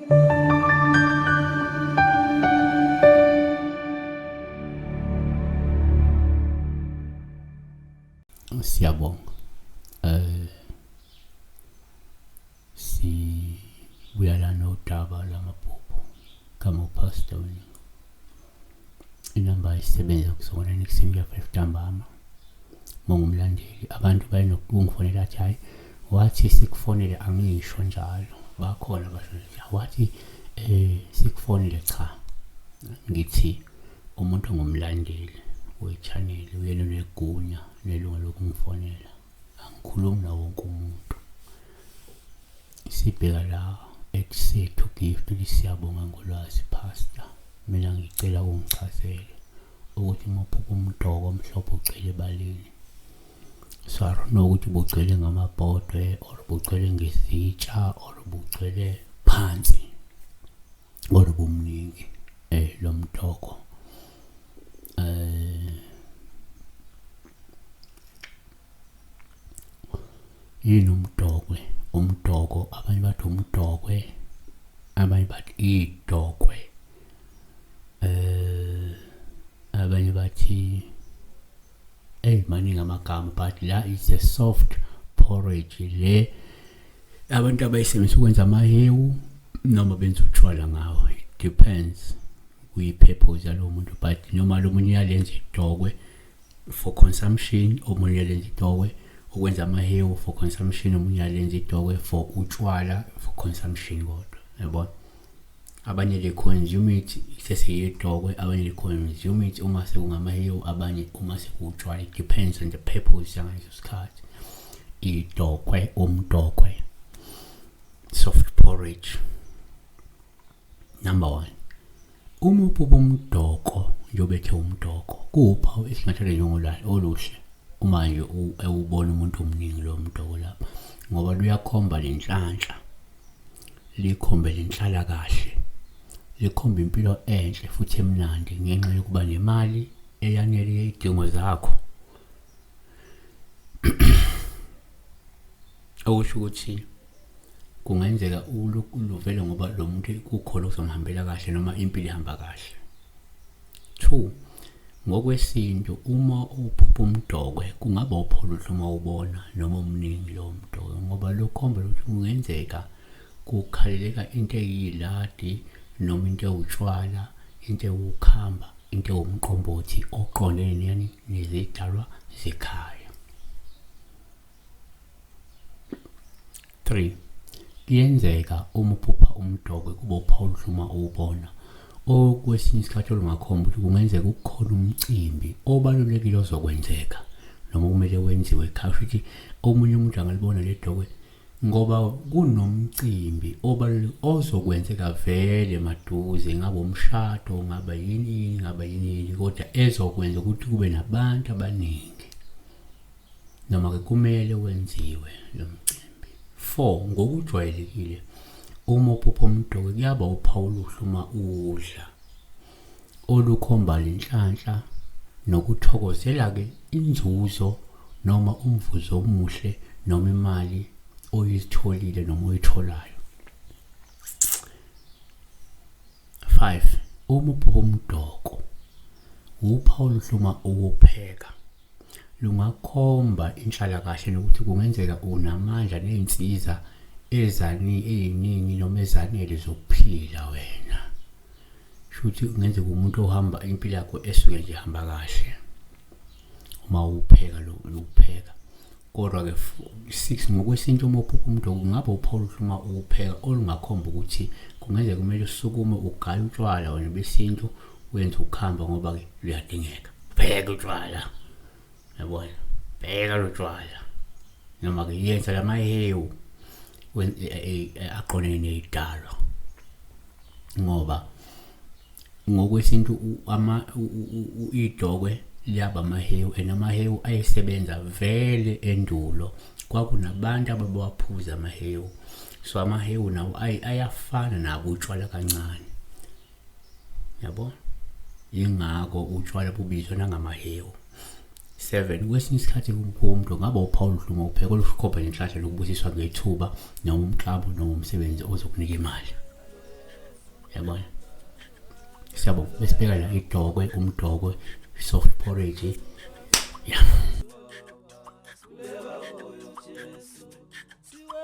Siyabonga. Sibuya la nodaba lamaphupho kama upastor wenu. Inamba isebenza kusona nekuseni ya 5 ntambama. Mongumlandeli abantu bayinokungifonela athi hayi wathi sikufonele angisho njalo. Bakhona basho wathi sikufonele cha. Ngithi umuntu ongumlandeli we-channel uyena negunya nelunga lokungifonela. Angikhulumi nawo wonke umuntu. Sibheka la eThesethu gift lisiyabonga ngolwazi pastor. Mina ngicela ungichazele ukuthi maphupho umdoko omhlophe ugcwele ebaleni. So I don't know ukuthi bugcwele ngamabhodwe or bugcwele ngezitsha or bugcwele phansi. Or bumningi lo mdoko. Yini umdokwe? Umdoko abanye bathi umdokwe, abanye bathi idokwe, abanye bathi maningi amagama, but la is a soft porridge le abantu abayisebenzisa ukwenza amahewu noma benza utshwala ngawo. It depends kwi-purpose yalo muntu, but noma lo munye uyalenza idokwe for consumption, omunye uyalenza idokwe ukwenza amahewu for consumption, omunye uyalenza idokwe for utshwala for consumption kodwa. Yabona? Abanye le consume it sesiyidokwe, abanye le consume it uma sekungamahewu, abanye uma sekutshwala. It depends on the purpose yangaleso sikhathi. Idokwe, umdokwe, soft porridge. Number 1. Uma uphupha umdoko, njobethe umdoko, kuwuphawu esingathele njengolwazi oluhle uma nje ewubona umuntu omningi lo mdoko lapha, ngoba luyakhomba lenhlanhla, likhombe lenhlala kahle, likhomba impilo enhle futhi emnandi ngenxa yokuba nemali eyanele izidingo zakho. Okusho ukuthi kungenzeka uluvele ngoba lo muntu kukhona okuzomhambela kahle noma impilo ihamba kahle. 2. Ngokwesintu uma uphupha umdokwe kungaba upholuhle uma ubona noma omningi lo mdokwe, ngoba lokhomba ukuthi kungenzeka kukhaleleka into eyiladi noma into ewutshwala, into ewukhamba, into ewumqombothi oqondene nezidalwa zekhaya. 3. Kuyenzeka uma uphupha umdokwe kuba uphawuluhle uma uwubona. Okwesinye isikhathi olungakhomba ukuthi kungenzeka ukukhona umcimbi obalulekile ozokwenzeka noma kumele wenziwe ekhaya. Futhi omunye umuntu angalibona le dokwe ngoba kunomcimbi obalulekile ozokwenzeka vele maduze, ngabe umshado, ngaba yini, kodwa ezokwenza ukuthi kube nabantu abaningi noma ke kumele wenziwe lo mcimbi. 4. Ngokujwayelekile uma uphupha umdokwe kuyaba uphawu oluhle uma udla olukhomba lenhlanhla nokuthokozela ke inzuzo noma umvuzo omuhle noma imali oyitholile noma oyitholayo. 5. Uma uphupha umdoko uphawu oluhle uma uwupheka, lungakhomba inhlala kahle nokuthi kungenzeka unamandla ney'nsiza eziningi noma ezanele zokuphila wena. Shuthi kungenzeka umuntu ohamba impilo yakho esuke nje hamba kahle uma upheka upheka. Kodwa ke 6. Ngokwesintu uma uphupha umdoko kungaba uphawu oluhle uma uwupheka olungakhomba ukuthi kungenzeka kumele usukume ugaya utshwala wena besintu wenza ukuhamba ngoba ke luyadingeka. Pheka utshwala. Yabona? Pheka lo tshwala. Noma ke yenza lamahewu aqonene nezidalwa, ngoba ngokwesintu idokwe liyaba amahewu, amahewu ayesebenza vele endulo. Kwakunabantu ababewaphuza amahewu, so amahewu nawo ayafana nabo utshwala kancane. Yabo? Yingakho utshwala bubizwa nangamahewu. 7. Kwesinye isikhathi umuntu ngaba uphawu oluhle uma upheka olukhomba lenhlanhla lokubusiswa ngethuba noma umklamo noma umsebenzi ozokunika imali. yabona. Siyabonga. Besibheka la idokwe, umdokwe, soft porridge. Ya. Siwe